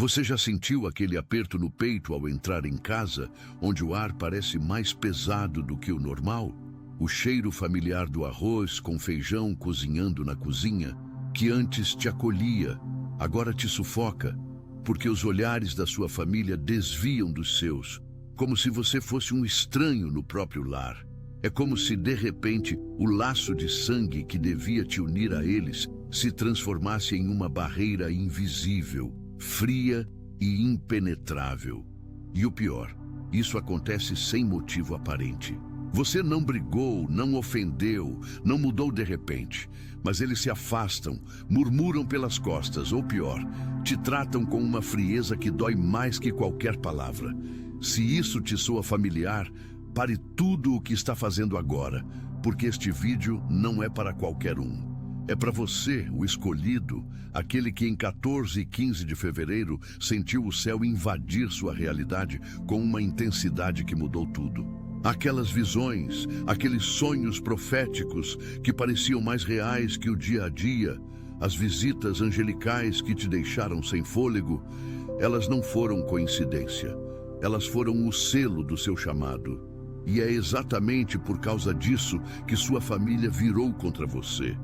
Você já sentiu aquele aperto no peito ao entrar em casa, onde o ar parece mais pesado do que o normal? O cheiro familiar do arroz com feijão cozinhando na cozinha, que antes te acolhia, agora te sufoca, porque os olhares da sua família desviam dos seus, como se você fosse um estranho no próprio lar. É como se, de repente, o laço de sangue que devia te unir a eles se transformasse em uma barreira invisível, fria e impenetrável. E o pior, isso acontece sem motivo aparente. Você não brigou, não ofendeu, não mudou de repente, mas eles se afastam, murmuram pelas costas, ou pior, te tratam com uma frieza que dói mais que qualquer palavra. Se isso te soa familiar, pare tudo o que está fazendo agora, porque este vídeo não é para qualquer um. É para você, o escolhido, aquele que em 14 e 15 de fevereiro sentiu o céu invadir sua realidade com uma intensidade que mudou tudo. Aquelas visões, aqueles sonhos proféticos que pareciam mais reais que o dia a dia, as visitas angelicais que te deixaram sem fôlego, elas não foram coincidência. Elas foram o selo do seu chamado. E é exatamente por causa disso que sua família virou contra você.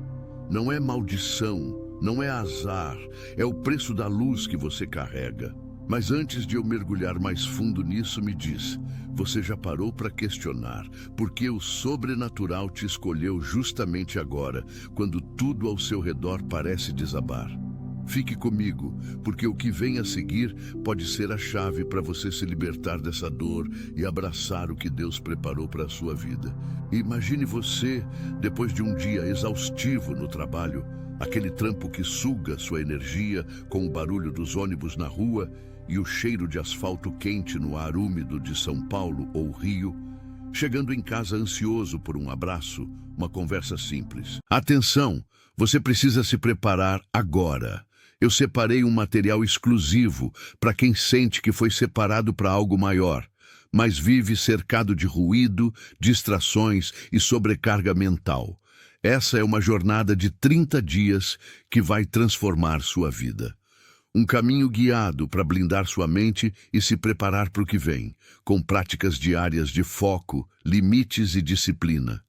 Não é maldição, não é azar, é o preço da luz que você carrega. Mas antes de eu mergulhar mais fundo nisso, me diz, você já parou para questionar por que o sobrenatural te escolheu justamente agora, quando tudo ao seu redor parece desabar? Fique comigo, porque o que vem a seguir pode ser a chave para você se libertar dessa dor e abraçar o que Deus preparou para a sua vida. Imagine você, depois de um dia exaustivo no trabalho, aquele trampo que suga sua energia com o barulho dos ônibus na rua e o cheiro de asfalto quente no ar úmido de São Paulo ou Rio, chegando em casa ansioso por um abraço, uma conversa simples. Atenção, você precisa se preparar agora. Eu separei um material exclusivo para quem sente que foi separado para algo maior, mas vive cercado de ruído, distrações e sobrecarga mental. Essa é uma jornada de 30 dias que vai transformar sua vida. Um caminho guiado para blindar sua mente e se preparar para o que vem, com práticas diárias de foco, limites e disciplina.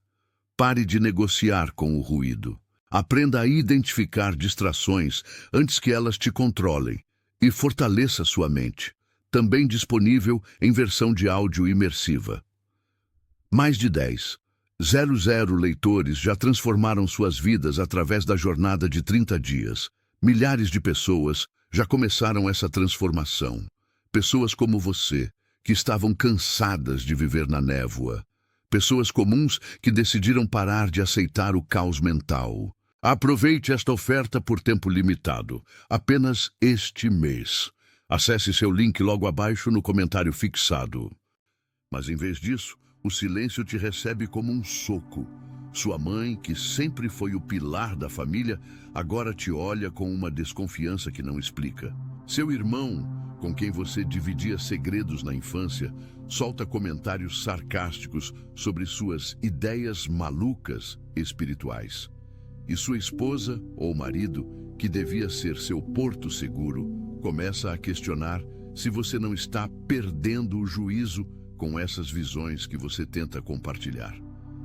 Pare de negociar com o ruído. Aprenda a identificar distrações antes que elas te controlem e fortaleça sua mente. Também disponível em versão de áudio imersiva. Mais de 10,00 leitores já transformaram suas vidas através da jornada de 30 dias. Milhares de pessoas já começaram essa transformação. Pessoas como você, que estavam cansadas de viver na névoa. Pessoas comuns que decidiram parar de aceitar o caos mental. Aproveite esta oferta por tempo limitado, apenas este mês. Acesse seu link logo abaixo no comentário fixado. Mas em vez disso, o silêncio te recebe como um soco. Sua mãe, que sempre foi o pilar da família, agora te olha com uma desconfiança que não explica. Seu irmão, com quem você dividia segredos na infância, solta comentários sarcásticos sobre suas ideias malucas espirituais. E sua esposa, ou marido, que devia ser seu porto seguro, começa a questionar se você não está perdendo o juízo com essas visões que você tenta compartilhar.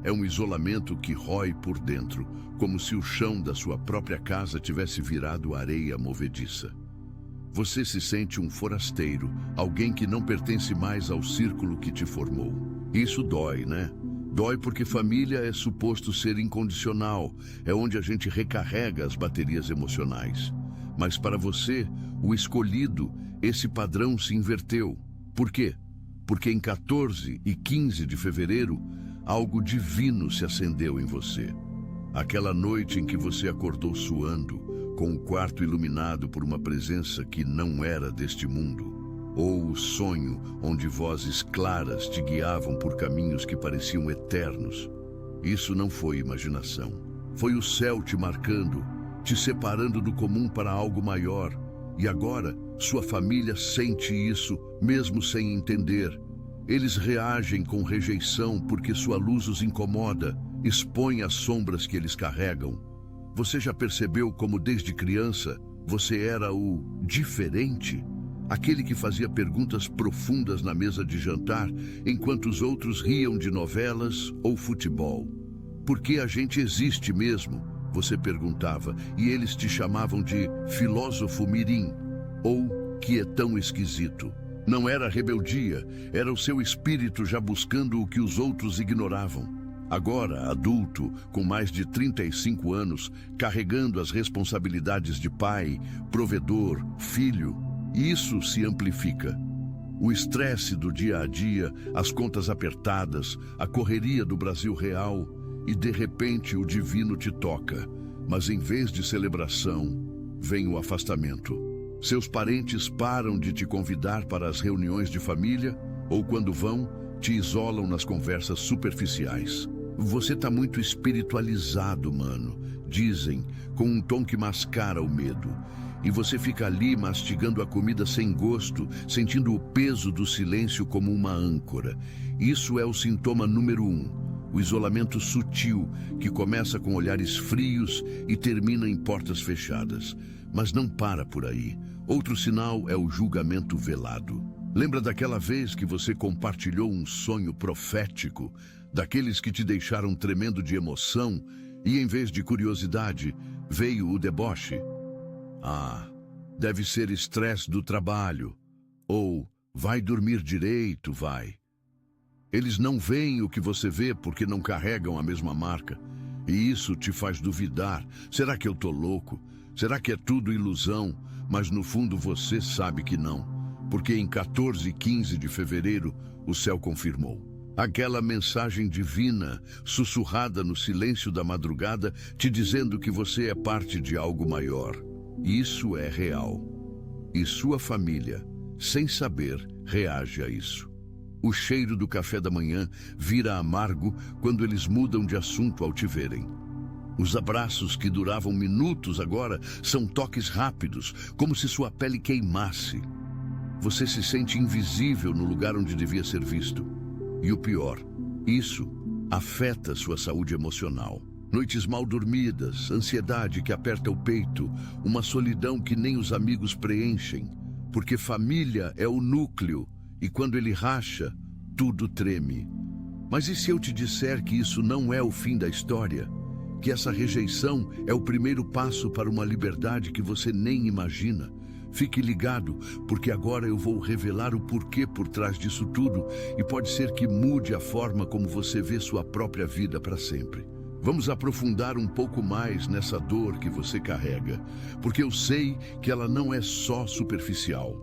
É um isolamento que rói por dentro, como se o chão da sua própria casa tivesse virado areia movediça. Você se sente um forasteiro, alguém que não pertence mais ao círculo que te formou. Isso dói, né? Dói porque família é suposto ser incondicional, é onde a gente recarrega as baterias emocionais. Mas para você, o escolhido, esse padrão se inverteu. Por quê? Porque em 14 e 15 de fevereiro, algo divino se acendeu em você. Aquela noite em que você acordou suando, com o quarto iluminado por uma presença que não era deste mundo. Ou o sonho onde vozes claras te guiavam por caminhos que pareciam eternos. Isso não foi imaginação. Foi o céu te marcando, te separando do comum para algo maior. E agora, sua família sente isso, mesmo sem entender. Eles reagem com rejeição porque sua luz os incomoda, expõe as sombras que eles carregam. Você já percebeu como desde criança você era o diferente? aquele que fazia perguntas profundas na mesa de jantar, enquanto os outros riam de novelas ou futebol. Por que a gente existe mesmo? Você perguntava, e eles te chamavam de filósofo mirim, ou que é tão esquisito. Não era rebeldia, era o seu espírito já buscando o que os outros ignoravam. Agora, adulto, com mais de 35 anos, carregando as responsabilidades de pai, provedor, filho, isso se amplifica. O estresse do dia a dia, as contas apertadas, a correria do Brasil real, e de repente o divino te toca. Mas em vez de celebração, vem o afastamento. Seus parentes param de te convidar para as reuniões de família, ou quando vão, te isolam nas conversas superficiais. Você tá muito espiritualizado, mano, dizem, com um tom que mascara o medo. E você fica ali mastigando a comida sem gosto, sentindo o peso do silêncio como uma âncora. Isso é o sintoma número 1, o isolamento sutil, que começa com olhares frios e termina em portas fechadas. Mas não para por aí. Outro sinal é o julgamento velado. Lembra daquela vez que você compartilhou um sonho profético, daqueles que te deixaram tremendo de emoção, e em vez de curiosidade, veio o deboche? Ah, deve ser estresse do trabalho. Ou, vai dormir direito, vai. Eles não veem o que você vê porque não carregam a mesma marca. E isso te faz duvidar. Será que eu tô louco? Será que é tudo ilusão? Mas no fundo você sabe que não. Porque em 14 e 15 de fevereiro, o céu confirmou. Aquela mensagem divina, sussurrada no silêncio da madrugada, te dizendo que você é parte de algo maior. Isso é real. E sua família, sem saber, reage a isso. O cheiro do café da manhã vira amargo quando eles mudam de assunto ao te verem. Os abraços que duravam minutos agora são toques rápidos, como se sua pele queimasse. Você se sente invisível no lugar onde devia ser visto. E o pior, isso afeta sua saúde emocional. Noites mal dormidas, ansiedade que aperta o peito, uma solidão que nem os amigos preenchem. Porque família é o núcleo, e quando ele racha, tudo treme. Mas e se eu te disser que isso não é o fim da história? Que essa rejeição é o primeiro passo para uma liberdade que você nem imagina? Fique ligado, porque agora eu vou revelar o porquê por trás disso tudo e pode ser que mude a forma como você vê sua própria vida para sempre. Vamos aprofundar um pouco mais nessa dor que você carrega, porque eu sei que ela não é só superficial.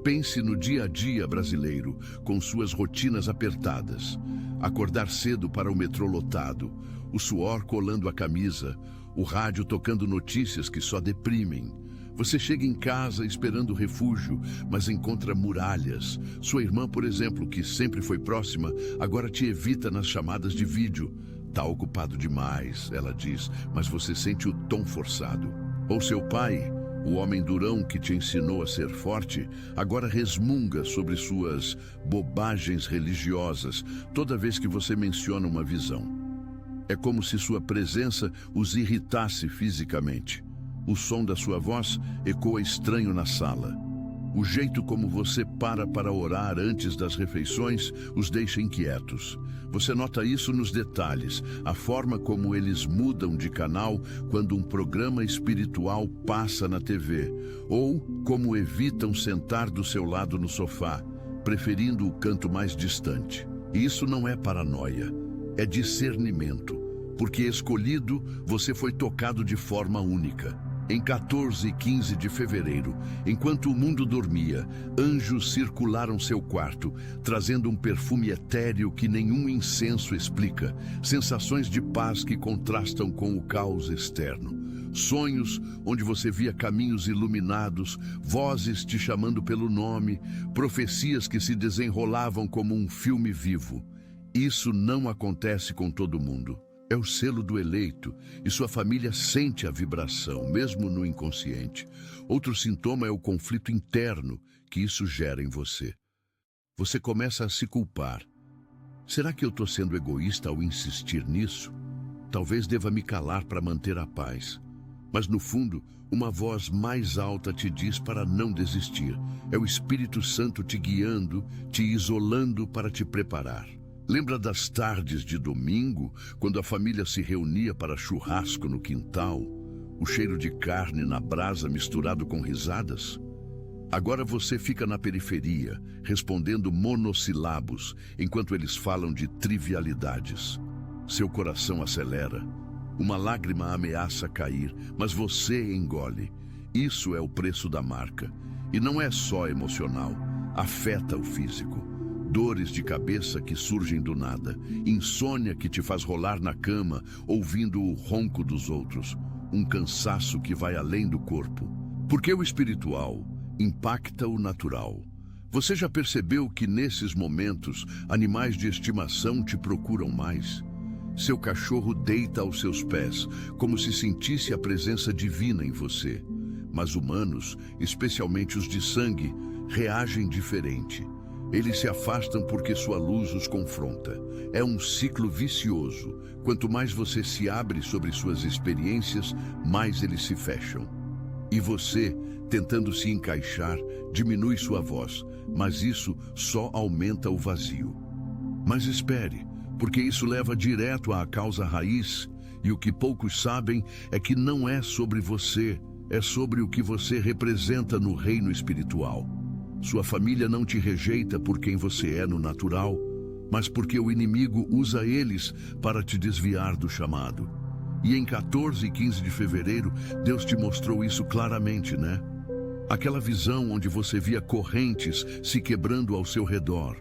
Pense no dia a dia brasileiro, com suas rotinas apertadas. Acordar cedo para o metrô lotado, o suor colando a camisa, o rádio tocando notícias que só deprimem. Você chega em casa esperando refúgio, mas encontra muralhas. Sua irmã, por exemplo, que sempre foi próxima, agora te evita nas chamadas de vídeo. Tá ocupado demais, ela diz, mas você sente o tom forçado. Ou seu pai, o homem durão que te ensinou a ser forte, agora resmunga sobre suas bobagens religiosas toda vez que você menciona uma visão. É como se sua presença os irritasse fisicamente. O som da sua voz ecoa estranho na sala. O jeito como você para orar antes das refeições os deixa inquietos. Você nota isso nos detalhes, a forma como eles mudam de canal quando um programa espiritual passa na TV, ou como evitam sentar do seu lado no sofá, preferindo o canto mais distante. E isso não é paranoia, é discernimento, porque escolhido, você foi tocado de forma única. Em 14 e 15 de fevereiro, enquanto o mundo dormia, anjos circularam seu quarto, trazendo um perfume etéreo que nenhum incenso explica, sensações de paz que contrastam com o caos externo. Sonhos onde você via caminhos iluminados, vozes te chamando pelo nome, profecias que se desenrolavam como um filme vivo. Isso não acontece com todo mundo. É o selo do eleito, e sua família sente a vibração, mesmo no inconsciente. Outro sintoma é o conflito interno que isso gera em você. Você começa a se culpar. Será que eu estou sendo egoísta ao insistir nisso? Talvez deva me calar para manter a paz. Mas no fundo, uma voz mais alta te diz para não desistir. É o Espírito Santo te guiando, te isolando para te preparar. Lembra das tardes de domingo, quando a família se reunia para churrasco no quintal? O cheiro de carne na brasa misturado com risadas? Agora você fica na periferia, respondendo monossílabos, enquanto eles falam de trivialidades. Seu coração acelera. Uma lágrima ameaça cair, mas você engole. Isso é o preço da marca. E não é só emocional, afeta o físico. Dores de cabeça que surgem do nada, insônia que te faz rolar na cama, ouvindo o ronco dos outros, um cansaço que vai além do corpo. Porque o espiritual impacta o natural. Você já percebeu que nesses momentos, animais de estimação te procuram mais? Seu cachorro deita aos seus pés, como se sentisse a presença divina em você. Mas humanos, especialmente os de sangue, reagem diferente. Eles se afastam porque sua luz os confronta. É um ciclo vicioso. Quanto mais você se abre sobre suas experiências, mais eles se fecham. E você, tentando se encaixar, diminui sua voz, mas isso só aumenta o vazio. Mas espere, porque isso leva direto à causa raiz, e o que poucos sabem é que não é sobre você, é sobre o que você representa no reino espiritual. Sua família não te rejeita por quem você é no natural, mas porque o inimigo usa eles para te desviar do chamado. E em 14 e 15 de fevereiro, Deus te mostrou isso claramente, né? Aquela visão onde você via correntes se quebrando ao seu redor.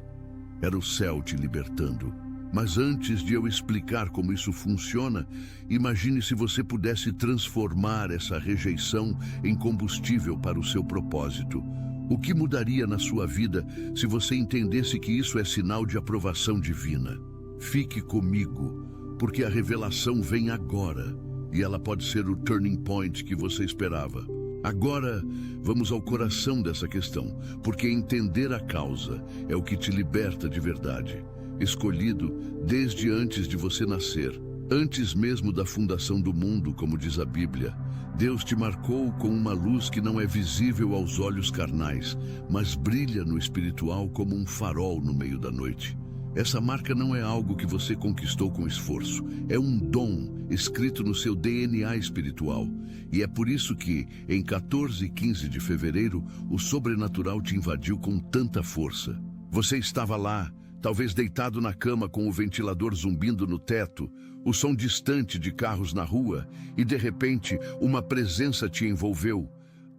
Era o céu te libertando. Mas antes de eu explicar como isso funciona, imagine se você pudesse transformar essa rejeição em combustível para o seu propósito. O que mudaria na sua vida se você entendesse que isso é sinal de aprovação divina? Fique comigo, porque a revelação vem agora, e ela pode ser o turning point que você esperava. Agora, vamos ao coração dessa questão, porque entender a causa é o que te liberta de verdade. Escolhido desde antes de você nascer, antes mesmo da fundação do mundo, como diz a Bíblia, Deus te marcou com uma luz que não é visível aos olhos carnais, mas brilha no espiritual como um farol no meio da noite. Essa marca não é algo que você conquistou com esforço, é um dom escrito no seu DNA espiritual. E é por isso que, em 14 e 15 de fevereiro, o sobrenatural te invadiu com tanta força. Você estava lá, talvez deitado na cama com o ventilador zumbindo no teto, o som distante de carros na rua, e de repente uma presença te envolveu.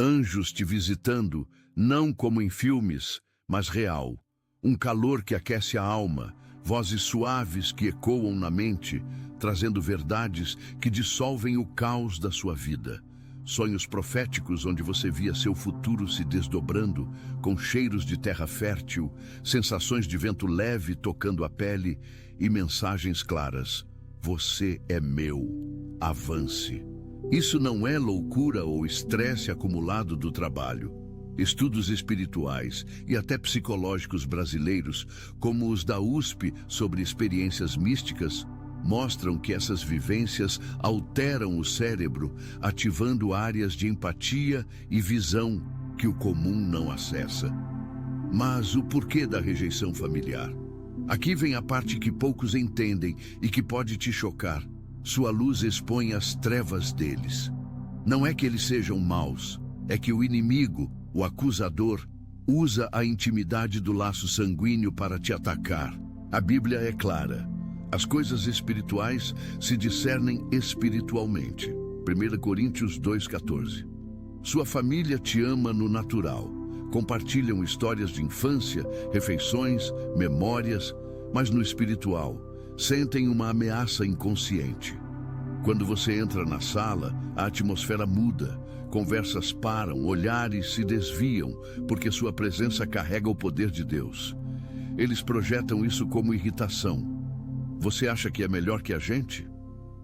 Anjos te visitando, não como em filmes, mas real. Um calor que aquece a alma, vozes suaves que ecoam na mente, trazendo verdades que dissolvem o caos da sua vida. Sonhos proféticos onde você via seu futuro se desdobrando, com cheiros de terra fértil, sensações de vento leve tocando a pele e mensagens claras. Você é meu. Avance. Isso não é loucura ou estresse acumulado do trabalho. Estudos espirituais e até psicológicos brasileiros, como os da USP sobre experiências místicas, mostram que essas vivências alteram o cérebro, ativando áreas de empatia e visão que o comum não acessa. Mas o porquê da rejeição familiar? Aqui vem a parte que poucos entendem e que pode te chocar. Sua luz expõe as trevas deles. Não é que eles sejam maus, é que o inimigo, o acusador, usa a intimidade do laço sanguíneo para te atacar. A Bíblia é clara. As coisas espirituais se discernem espiritualmente. 1 Coríntios 2,14. Sua família te ama no natural. Compartilham histórias de infância, refeições, memórias, mas no espiritual, sentem uma ameaça inconsciente. Quando você entra na sala, a atmosfera muda, conversas param, olhares se desviam, porque sua presença carrega o poder de Deus. Eles projetam isso como irritação. Você acha que é melhor que a gente?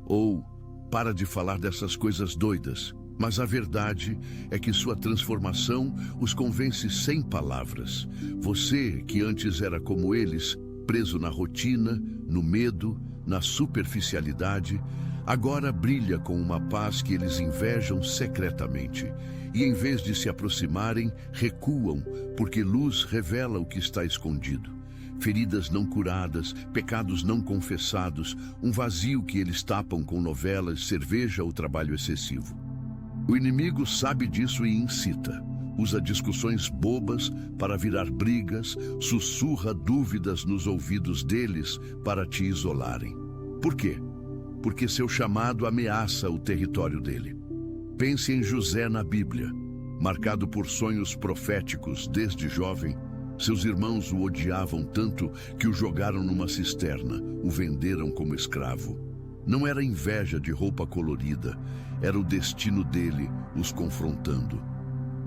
Ou, para de falar dessas coisas doidas. Mas a verdade é que sua transformação os convence sem palavras. Você, que antes era como eles, preso na rotina, no medo, na superficialidade, agora brilha com uma paz que eles invejam secretamente. E em vez de se aproximarem, recuam, porque luz revela o que está escondido. Feridas não curadas, pecados não confessados, um vazio que eles tapam com novelas, cerveja ou trabalho excessivo. O inimigo sabe disso e incita. Usa discussões bobas para virar brigas, sussurra dúvidas nos ouvidos deles para te isolarem. Por quê? Porque seu chamado ameaça o território dele. Pense em José na Bíblia. Marcado por sonhos proféticos desde jovem, seus irmãos o odiavam tanto que o jogaram numa cisterna, o venderam como escravo. Não era inveja de roupa colorida, era o destino dele os confrontando.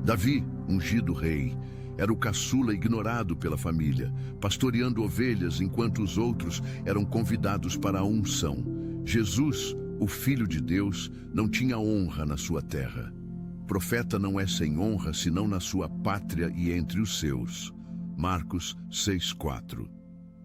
Davi, ungido rei, era o caçula ignorado pela família, pastoreando ovelhas enquanto os outros eram convidados para a unção. Jesus, o Filho de Deus, não tinha honra na sua terra. Profeta não é sem honra senão na sua pátria e entre os seus. Marcos 6:4.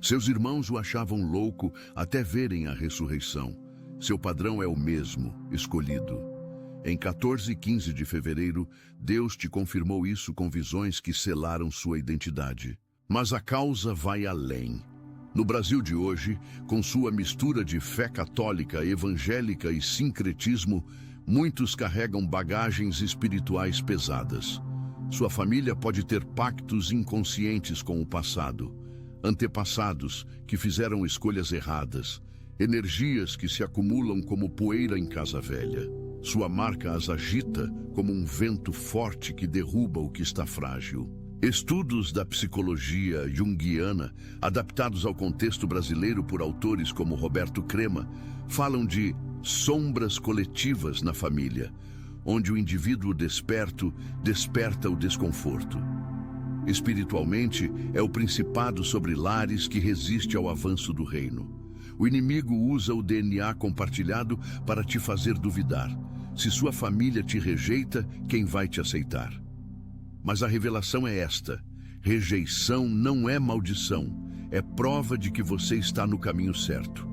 Seus irmãos o achavam louco até verem a ressurreição. Seu padrão é o mesmo, escolhido. Em 14 e 15 de fevereiro, Deus te confirmou isso com visões que selaram sua identidade. Mas a causa vai além. No Brasil de hoje, com sua mistura de fé católica, evangélica e sincretismo, muitos carregam bagagens espirituais pesadas. Sua família pode ter pactos inconscientes com o passado, antepassados que fizeram escolhas erradas, energias que se acumulam como poeira em casa velha. Sua marca as agita como um vento forte que derruba o que está frágil. Estudos da psicologia junguiana, adaptados ao contexto brasileiro por autores como Roberto Crema, falam de sombras coletivas na família, onde o indivíduo desperto desperta o desconforto. Espiritualmente, é o principado sobre lares que resiste ao avanço do reino. O inimigo usa o DNA compartilhado para te fazer duvidar. Se sua família te rejeita, quem vai te aceitar? Mas a revelação é esta: rejeição não é maldição, é prova de que você está no caminho certo.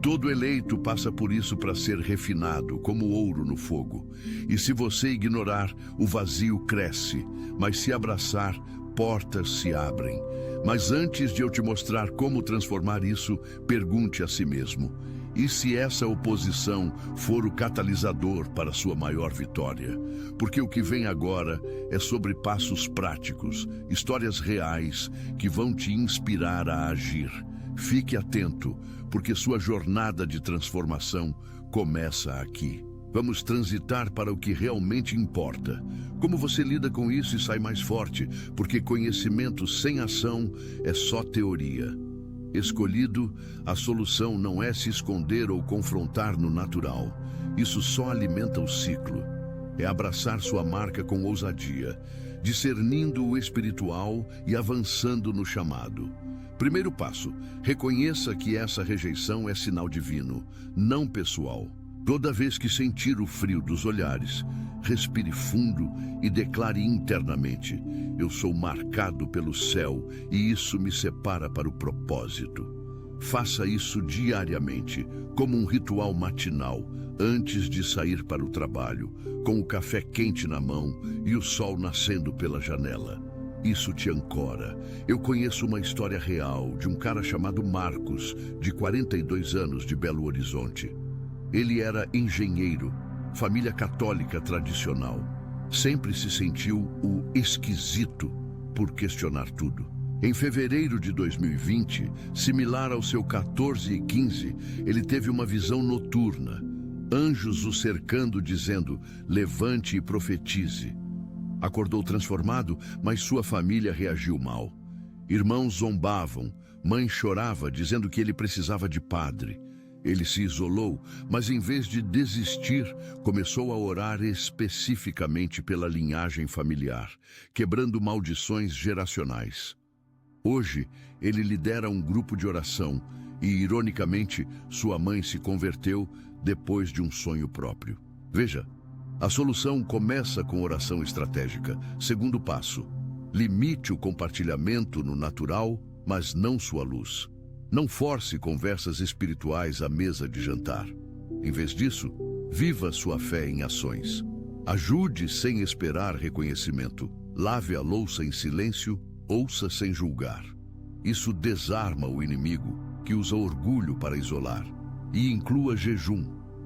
Todo eleito passa por isso para ser refinado, como ouro no fogo. E se você ignorar, o vazio cresce, mas se abraçar, portas se abrem. Mas antes de eu te mostrar como transformar isso, pergunte a si mesmo: e se essa oposição for o catalisador para sua maior vitória? Porque o que vem agora é sobre passos práticos, histórias reais que vão te inspirar a agir. Fique atento, porque sua jornada de transformação começa aqui. Vamos transitar para o que realmente importa. Como você lida com isso e sai mais forte, porque conhecimento sem ação é só teoria. Escolhido, a solução não é se esconder ou confrontar no natural. Isso só alimenta o ciclo. É abraçar sua marca com ousadia, discernindo o espiritual e avançando no chamado. Primeiro passo: reconheça que essa rejeição é sinal divino, não pessoal. Toda vez que sentir o frio dos olhares, respire fundo e declare internamente: eu sou marcado pelo céu e isso me separa para o propósito. Faça isso diariamente, como um ritual matinal, antes de sair para o trabalho, com o café quente na mão e o sol nascendo pela janela. Isso te ancora. Eu conheço uma história real de um cara chamado Marcos, de 42 anos, de Belo Horizonte. Ele era engenheiro, família católica tradicional. Sempre se sentiu o esquisito por questionar tudo. Em fevereiro de 2020, similar ao seu 14 e 15, ele teve uma visão noturna. Anjos o cercando dizendo: levante e profetize. Acordou transformado, mas sua família reagiu mal. Irmãos zombavam, mãe chorava dizendo que ele precisava de padre. Ele se isolou, mas em vez de desistir, começou a orar especificamente pela linhagem familiar, quebrando maldições geracionais. Hoje, ele lidera um grupo de oração e, ironicamente, sua mãe se converteu depois de um sonho próprio. Veja, a solução começa com oração estratégica. Segundo passo: limite o compartilhamento no natural, mas não sua luz. Não force conversas espirituais à mesa de jantar. Em vez disso, viva sua fé em ações. Ajude sem esperar reconhecimento. Lave a louça em silêncio, ouça sem julgar. Isso desarma o inimigo, que usa orgulho para isolar. E inclua jejum,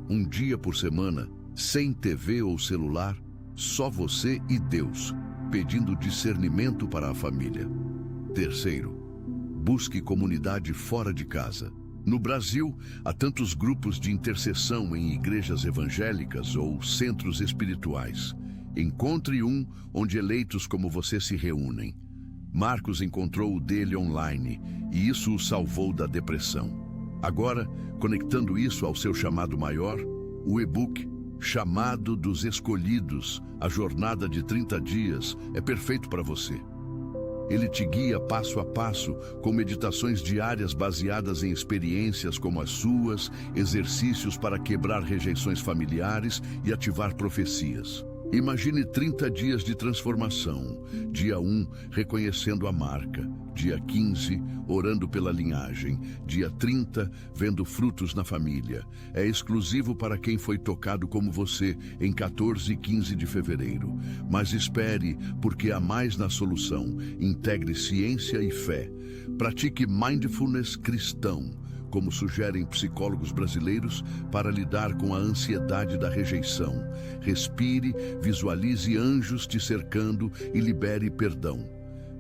um dia por semana, sem TV ou celular, só você e Deus, pedindo discernimento para a família. Terceiro, busque comunidade fora de casa. No Brasil, há tantos grupos de intercessão em igrejas evangélicas ou centros espirituais. Encontre um onde eleitos como você se reúnem. Marcos encontrou o dele online e isso o salvou da depressão. Agora, conectando isso ao seu chamado maior, o e-book Chamado dos Escolhidos, a jornada de 30 dias, é perfeito para você. Ele te guia passo a passo, com meditações diárias baseadas em experiências como as suas, exercícios para quebrar rejeições familiares e ativar profecias. Imagine 30 dias de transformação. Dia 1, reconhecendo a marca. Dia 15, orando pela linhagem. Dia 30, vendo frutos na família. É exclusivo para quem foi tocado como você em 14 e 15 de fevereiro. Mas espere, porque há mais na solução. Integre ciência e fé. Pratique mindfulness cristão, como sugerem psicólogos brasileiros, para lidar com a ansiedade da rejeição. Respire, visualize anjos te cercando e libere perdão.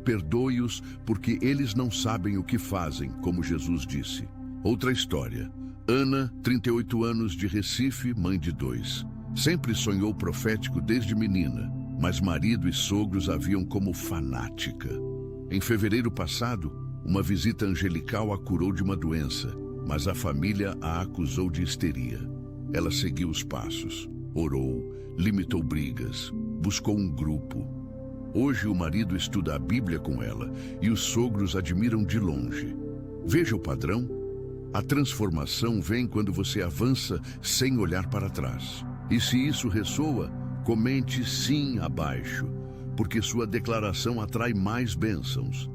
Perdoe-os porque eles não sabem o que fazem, como Jesus disse. Outra história. Ana, 38 anos, de Recife, mãe de 2. Sempre sonhou profético desde menina, mas marido e sogros a viam como fanática. Em fevereiro passado, uma visita angelical a curou de uma doença, mas a família a acusou de histeria. Ela seguiu os passos, orou, limitou brigas, buscou um grupo. Hoje o marido estuda a Bíblia com ela e os sogros admiram de longe. Veja o padrão? A transformação vem quando você avança sem olhar para trás. E se isso ressoa, comente sim abaixo, porque sua declaração atrai mais bênçãos.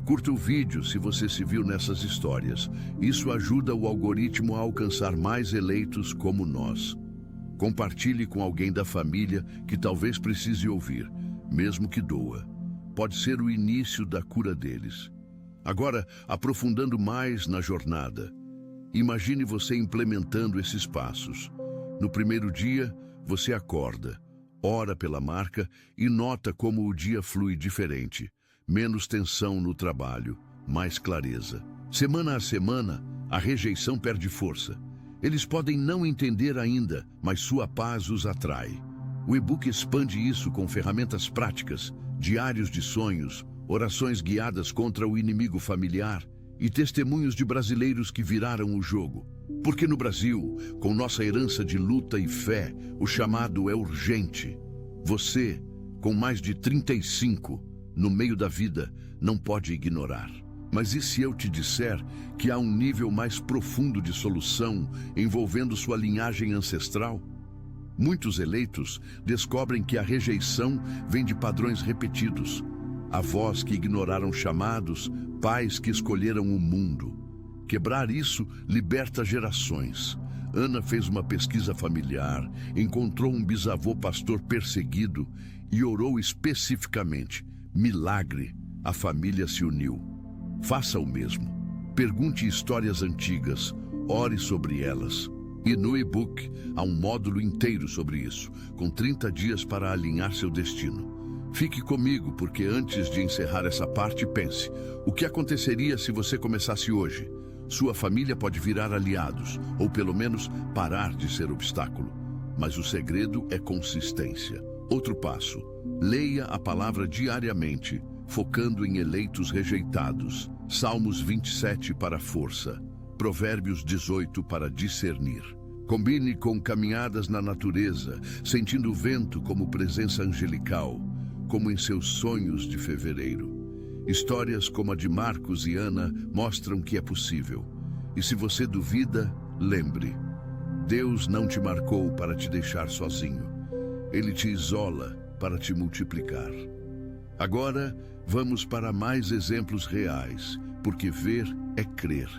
Curta o vídeo se você se viu nessas histórias. Isso ajuda o algoritmo a alcançar mais eleitos como nós. Compartilhe com alguém da família que talvez precise ouvir, mesmo que doa. Pode ser o início da cura deles. Agora, aprofundando mais na jornada, imagine você implementando esses passos. No primeiro dia, você acorda, ora pela marca e nota como o dia flui diferente. Menos tensão no trabalho, mais clareza. Semana a semana, a rejeição perde força. Eles podem não entender ainda, mas sua paz os atrai. O e-book expande isso com ferramentas práticas, diários de sonhos, orações guiadas contra o inimigo familiar e testemunhos de brasileiros que viraram o jogo. Porque no Brasil, com nossa herança de luta e fé, o chamado é urgente. Você, com mais de 35, no meio da vida, não pode ignorar. Mas e se eu te disser que há um nível mais profundo de solução envolvendo sua linhagem ancestral? Muitos eleitos descobrem que a rejeição vem de padrões repetidos. Avós que ignoraram chamados, pais que escolheram o mundo. Quebrar isso liberta gerações. Ana fez uma pesquisa familiar, encontrou um bisavô pastor perseguido e orou especificamente. Milagre, a família se uniu. Faça o mesmo. Pergunte histórias antigas, ore sobre elas. E no e-book há um módulo inteiro sobre isso, com 30 dias para alinhar seu destino. Fique comigo, porque antes de encerrar essa parte, pense: o que aconteceria se você começasse hoje? Sua família pode virar aliados, ou pelo menos parar de ser obstáculo. Mas o segredo é consistência. Outro passo: leia a palavra diariamente, focando em eleitos rejeitados. Salmos 27 para força, Provérbios 18 para discernir. Combine com caminhadas na natureza, sentindo o vento como presença angelical, como em seus sonhos de fevereiro. Histórias como a de Marcos e Ana mostram que é possível. E se você duvida, lembre: Deus não te marcou para te deixar sozinho. Ele te isola para te multiplicar. Agora, vamos para mais exemplos reais, porque ver é crer.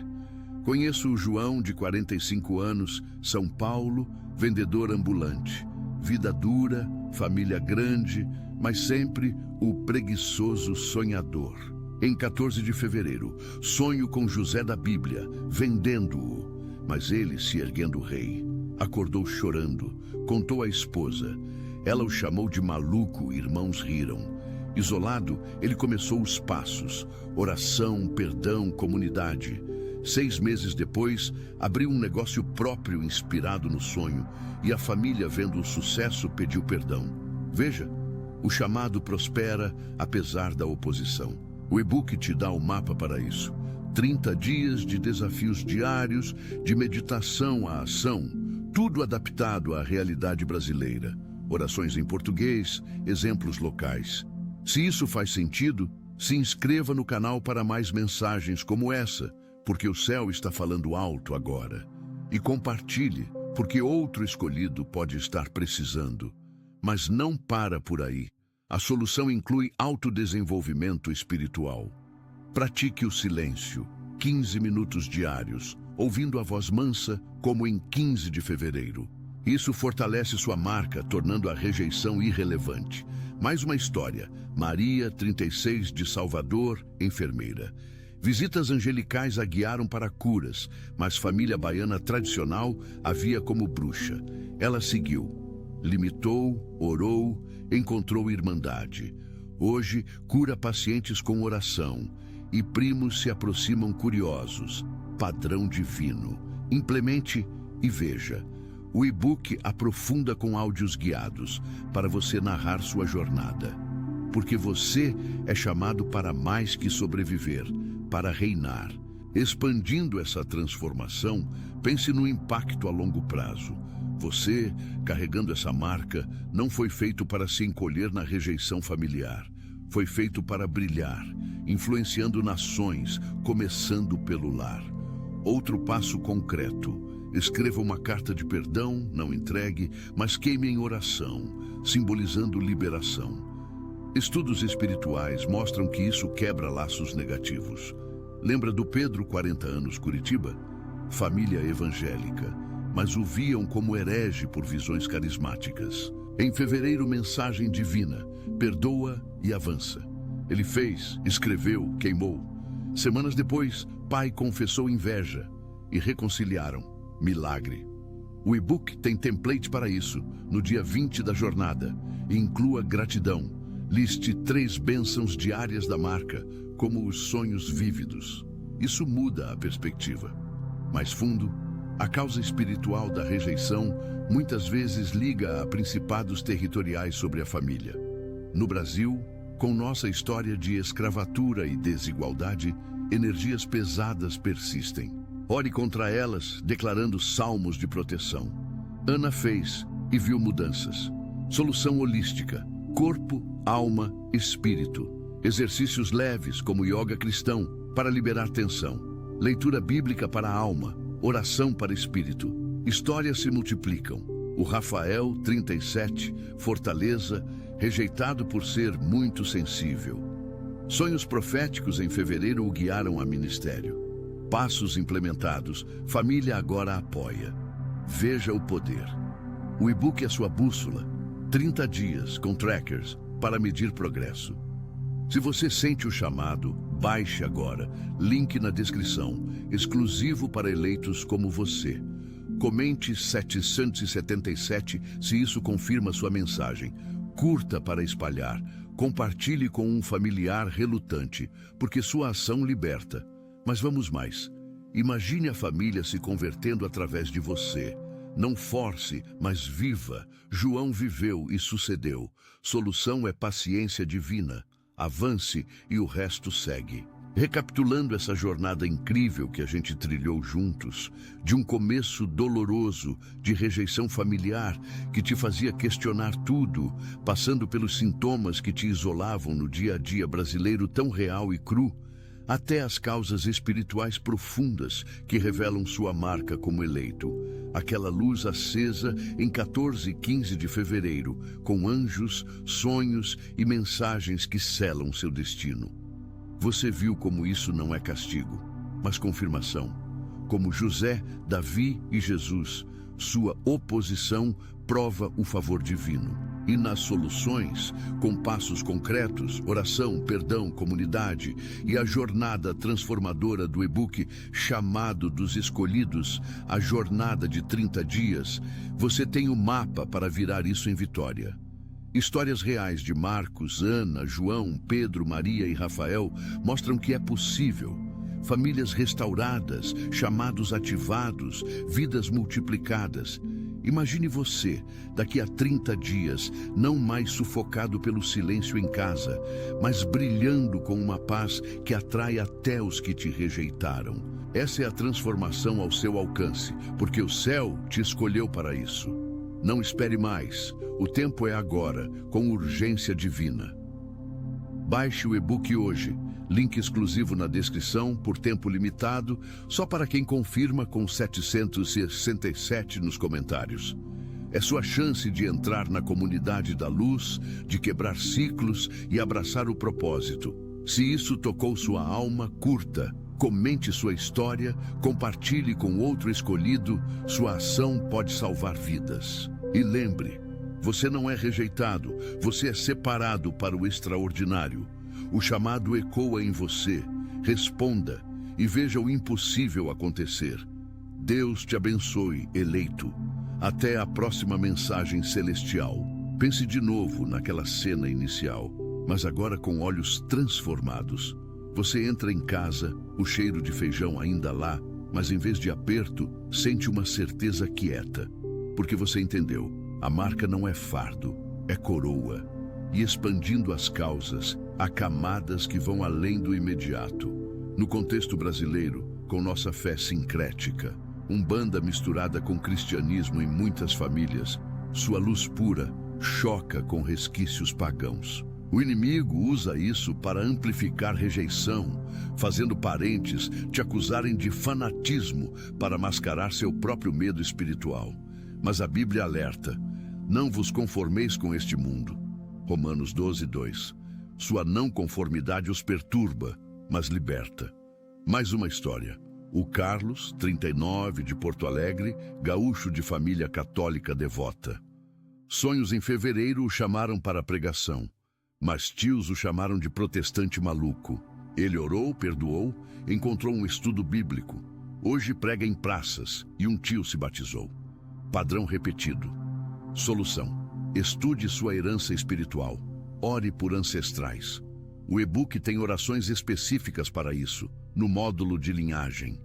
Conheço o João, de 45 anos, São Paulo, vendedor ambulante. Vida dura, família grande, mas sempre o preguiçoso sonhador. Em 14 de fevereiro, sonho com José da Bíblia, vendendo-o. Mas ele, se erguendo rei, acordou chorando, contou à esposa. Ela o chamou de maluco, irmãos riram. Isolado, ele começou os passos, oração, perdão, comunidade. 6 meses depois, abriu um negócio próprio inspirado no sonho, e a família, vendo o sucesso, pediu perdão. Veja, o chamado prospera apesar da oposição. O e-book te dá o mapa para isso. 30 dias de desafios diários, de meditação à ação, tudo adaptado à realidade brasileira. Orações em português, exemplos locais. Se isso faz sentido, se inscreva no canal para mais mensagens como essa, porque o céu está falando alto agora. E compartilhe, porque outro escolhido pode estar precisando. Mas não para por aí. A solução inclui autodesenvolvimento espiritual. Pratique o silêncio, 15 minutos diários, ouvindo a voz mansa, como em 15 de fevereiro. Isso fortalece sua marca, tornando a rejeição irrelevante. Mais uma história. Maria, 36, de Salvador, enfermeira. Visitas angelicais a guiaram para curas, mas família baiana tradicional a via como bruxa. Ela seguiu, limitou, orou, encontrou irmandade. Hoje, cura pacientes com oração, e primos se aproximam curiosos. Padrão divino. Implemente e veja. O e-book aprofunda com áudios guiados, para você narrar sua jornada. Porque você é chamado para mais que sobreviver, para reinar. Expandindo essa transformação, pense no impacto a longo prazo. Você, carregando essa marca, não foi feito para se encolher na rejeição familiar. Foi feito para brilhar, influenciando nações, começando pelo lar. Outro passo concreto. Escreva uma carta de perdão, não entregue, mas queime em oração, simbolizando liberação. Estudos espirituais mostram que isso quebra laços negativos. Lembra do Pedro, 40 anos, Curitiba? Família evangélica, mas o viam como herege por visões carismáticas. Em fevereiro, mensagem divina, perdoa e avança. Ele fez, escreveu, queimou. Semanas depois, pai confessou inveja e reconciliaram. Milagre. O e-book tem template para isso, no dia 20 da jornada. E inclua gratidão. Liste 3 bênçãos diárias da marca, como os sonhos vívidos. Isso muda a perspectiva. Mais fundo, a causa espiritual da rejeição muitas vezes liga a principados territoriais sobre a família. No Brasil, com nossa história de escravatura e desigualdade, energias pesadas persistem. Ore contra elas, declarando salmos de proteção. Ana fez e viu mudanças. Solução holística: corpo, alma, espírito. Exercícios leves, como yoga cristão, para liberar tensão. Leitura bíblica para a alma, oração para espírito. Histórias se multiplicam. O Rafael, 37, Fortaleza, rejeitado por ser muito sensível. Sonhos proféticos em fevereiro o guiaram a ministério. Passos implementados, família agora apoia. Veja o poder. O e-book é sua bússola. 30 dias com trackers para medir progresso. Se você sente o chamado, baixe agora. Link na descrição, exclusivo para eleitos como você. Comente 777 se isso confirma sua mensagem. Curta para espalhar. Compartilhe com um familiar relutante, porque sua ação liberta. Mas vamos mais. Imagine a família se convertendo através de você. Não force, mas viva. João viveu e sucedeu. Solução é paciência divina. Avance e o resto segue. Recapitulando essa jornada incrível que a gente trilhou juntos, de um começo doloroso, de rejeição familiar, que te fazia questionar tudo, passando pelos sintomas que te isolavam no dia a dia brasileiro tão real e cru, até as causas espirituais profundas que revelam sua marca como eleito. Aquela luz acesa em 14 e 15 de fevereiro, com anjos, sonhos e mensagens que selam seu destino. Você viu como isso não é castigo, mas confirmação. como José, Davi e Jesus, sua oposição prova o favor divino. E nas soluções, com passos concretos, oração, perdão, comunidade e a jornada transformadora do e-book Chamado dos Escolhidos, a jornada de 30 dias, você tem o mapa para virar isso em vitória. Histórias reais de Marcos, Ana, João, Pedro, Maria e Rafael mostram que é possível. Famílias restauradas, chamados ativados, vidas multiplicadas. Imagine você, daqui a 30 dias, não mais sufocado pelo silêncio em casa, mas brilhando com uma paz que atrai até os que te rejeitaram. Essa é a transformação ao seu alcance, porque o céu te escolheu para isso. Não espere mais, o tempo é agora, com urgência divina. Baixe o e-book hoje, link exclusivo na descrição, por tempo limitado, só para quem confirma com 767 nos comentários. É sua chance de entrar na comunidade da luz, de quebrar ciclos e abraçar o propósito. Se isso tocou sua alma, curta, comente sua história, compartilhe com outro escolhido, sua ação pode salvar vidas. E lembre, você não é rejeitado, você é separado para o extraordinário. O chamado ecoa em você. Responda e veja o impossível acontecer. Deus te abençoe, eleito. Até a próxima mensagem celestial. Pense de novo naquela cena inicial, mas agora com olhos transformados. Você entra em casa, o cheiro de feijão ainda lá, mas em vez de aperto, sente uma certeza quieta. Porque você entendeu, a marca não é fardo, é coroa. E expandindo as causas, há camadas que vão além do imediato. No contexto brasileiro, com nossa fé sincrética, umbanda misturada com cristianismo em muitas famílias, sua luz pura choca com resquícios pagãos. O inimigo usa isso para amplificar rejeição, fazendo parentes te acusarem de fanatismo para mascarar seu próprio medo espiritual. Mas a Bíblia alerta, não vos conformeis com este mundo. Romanos 12:2. Sua não conformidade os perturba, mas liberta. Mais uma história. O Carlos, 39, de Porto Alegre, gaúcho de família católica devota. Sonhos em fevereiro o chamaram para a pregação, mas tios o chamaram de protestante maluco. Ele orou, perdoou, encontrou um estudo bíblico. Hoje prega em praças e um tio se batizou. Padrão repetido. Solução. Estude sua herança espiritual. Ore por ancestrais. O e-book tem orações específicas para isso, no módulo de linhagem.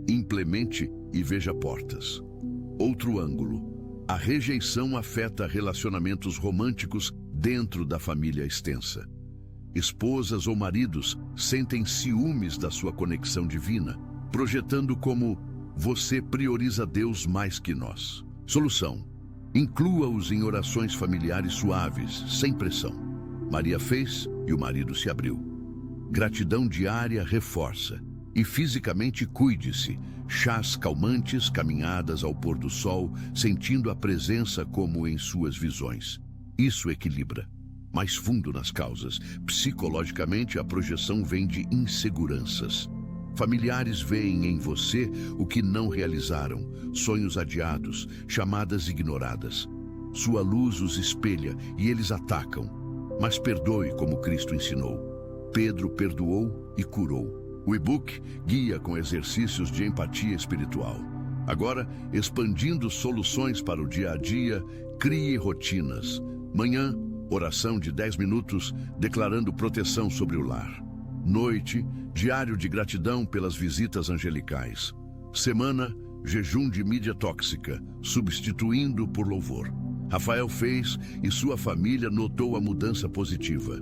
Implemente e veja portas. Outro ângulo. A rejeição afeta relacionamentos românticos dentro da família extensa. Esposas ou maridos sentem ciúmes da sua conexão divina, projetando como você prioriza Deus mais que nós. Solução. Inclua-os em orações familiares suaves, sem pressão. Maria fez e o marido se abriu. Gratidão diária reforça. E fisicamente cuide-se. Chás calmantes, caminhadas ao pôr do sol, sentindo a presença como em suas visões. Isso equilibra. Mais fundo nas causas. Psicologicamente, a projeção vem de inseguranças. Familiares veem em você o que não realizaram, sonhos adiados, chamadas ignoradas. Sua luz os espelha e eles atacam. Mas perdoe como Cristo ensinou. Pedro perdoou e curou. O e-book guia com exercícios de empatia espiritual. Agora, expandindo soluções para o dia a dia, crie rotinas. Manhã, oração de 10 minutos, declarando proteção sobre o lar. Noite, diário de gratidão pelas visitas angelicais. Semana, jejum de mídia tóxica, substituindo por louvor. Rafael fez e sua família notou a mudança positiva.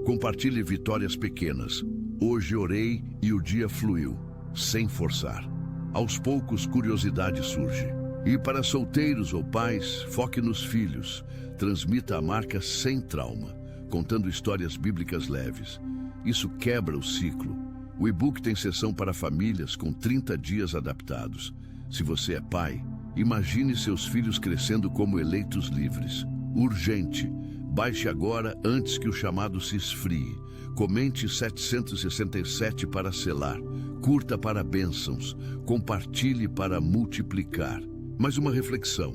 Compartilhe vitórias pequenas. Hoje orei e o dia fluiu, sem forçar. Aos poucos, curiosidade surge. E para solteiros ou pais, foque nos filhos. Transmita a marca sem trauma, contando histórias bíblicas leves. Isso quebra o ciclo. O e-book tem sessão para famílias com 30 dias adaptados. Se você é pai, imagine seus filhos crescendo como eleitos livres. Urgente. Baixe agora antes que o chamado se esfrie. Comente 767 para selar. Curta para bênçãos. Compartilhe para multiplicar. Mais uma reflexão.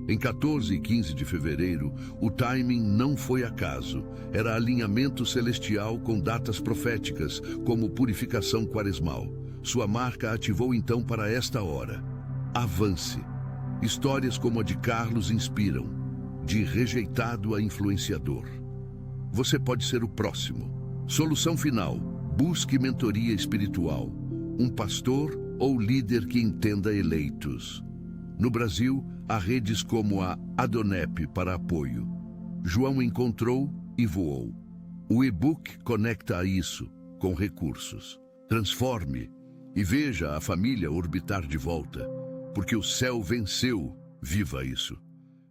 Em 14 e 15 de fevereiro, o timing não foi acaso. Era alinhamento celestial com datas proféticas, como purificação quaresmal. Sua marca ativou então para esta hora. Avance. Histórias como a de Carlos inspiram. De rejeitado a influenciador. Você pode ser o próximo. Solução final. Busque mentoria espiritual. Um pastor ou líder que entenda eleitos. No Brasil, há redes como a Adonep para apoio. João encontrou e voou. O e-book conecta a isso, com recursos. Transforme e veja a família orbitar de volta, porque o céu venceu. Viva isso.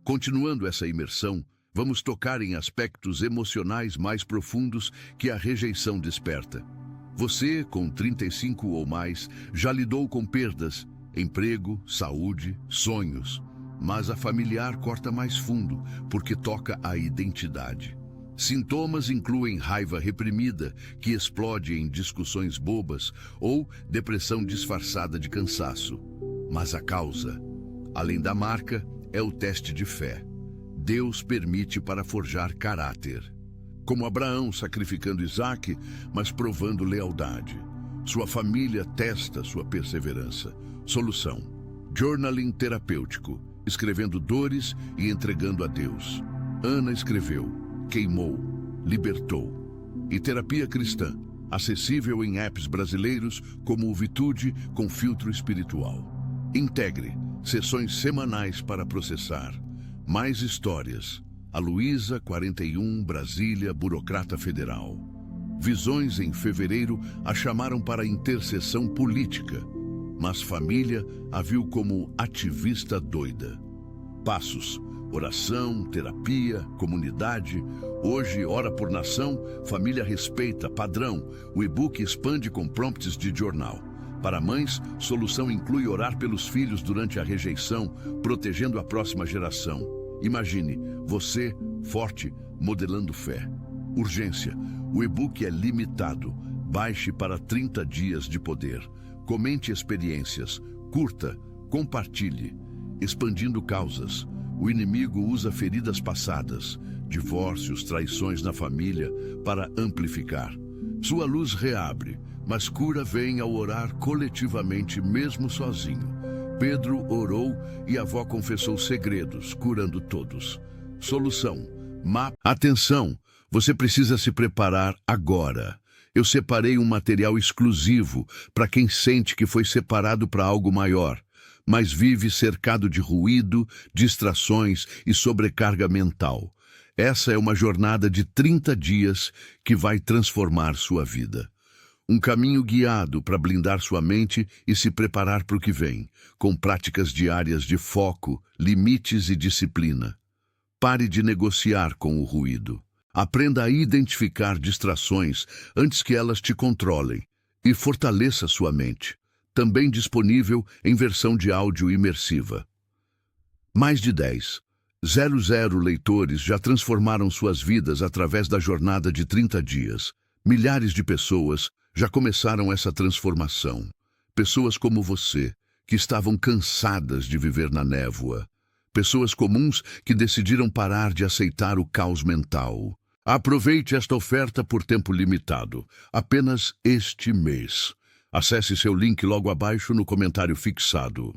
Continuando essa imersão, vamos tocar em aspectos emocionais mais profundos que a rejeição desperta. Você, com 35 ou mais, já lidou com perdas, emprego, saúde, sonhos. Mas a familiar corta mais fundo, porque toca a identidade. Sintomas incluem raiva reprimida, que explode em discussões bobas, ou depressão disfarçada de cansaço. Mas a causa, além da marca, é o teste de fé. Deus permite para forjar caráter. Como Abraão sacrificando Isaque, mas provando lealdade. Sua família testa sua perseverança. Solução: journaling terapêutico, escrevendo dores e entregando a Deus. Ana escreveu, queimou, libertou. E terapia cristã, acessível em apps brasileiros como o Vitude com filtro espiritual. Integre sessões semanais para processar. Mais histórias. A Luísa, 41, Brasília, burocrata federal. Visões em fevereiro a chamaram para intercessão política, mas família a viu como ativista doida. Passos: oração, terapia, comunidade. Hoje, ora por nação, família respeita, padrão. O e-book expande com prompts de jornal. Para mães, solução inclui orar pelos filhos durante a rejeição, protegendo a próxima geração. Imagine, você, forte, modelando fé. Urgência, o e-book é limitado. Baixe para 30 dias de poder. Comente experiências, curta, compartilhe. Expandindo causas. O inimigo usa feridas passadas, divórcios, traições na família, para amplificar. Sua luz reabre, mas cura vem ao orar coletivamente, mesmo sozinho. Pedro orou e a avó confessou segredos, curando todos. Solução: atenção, você precisa se preparar agora. Eu separei um material exclusivo para quem sente que foi separado para algo maior, mas vive cercado de ruído, distrações e sobrecarga mental. Essa é uma jornada de 30 dias que vai transformar sua vida. Um caminho guiado para blindar sua mente e se preparar para o que vem, com práticas diárias de foco, limites e disciplina. Pare de negociar com o ruído. Aprenda a identificar distrações antes que elas te controlem e fortaleça sua mente. Também disponível em versão de áudio imersiva. Mais de 10,00 leitores já transformaram suas vidas através da jornada de 30 dias. Milhares de pessoas já começaram essa transformação. Pessoas como você, que estavam cansadas de viver na névoa. Pessoas comuns que decidiram parar de aceitar o caos mental. Aproveite esta oferta por tempo limitado, apenas este mês. Acesse seu link logo abaixo no comentário fixado.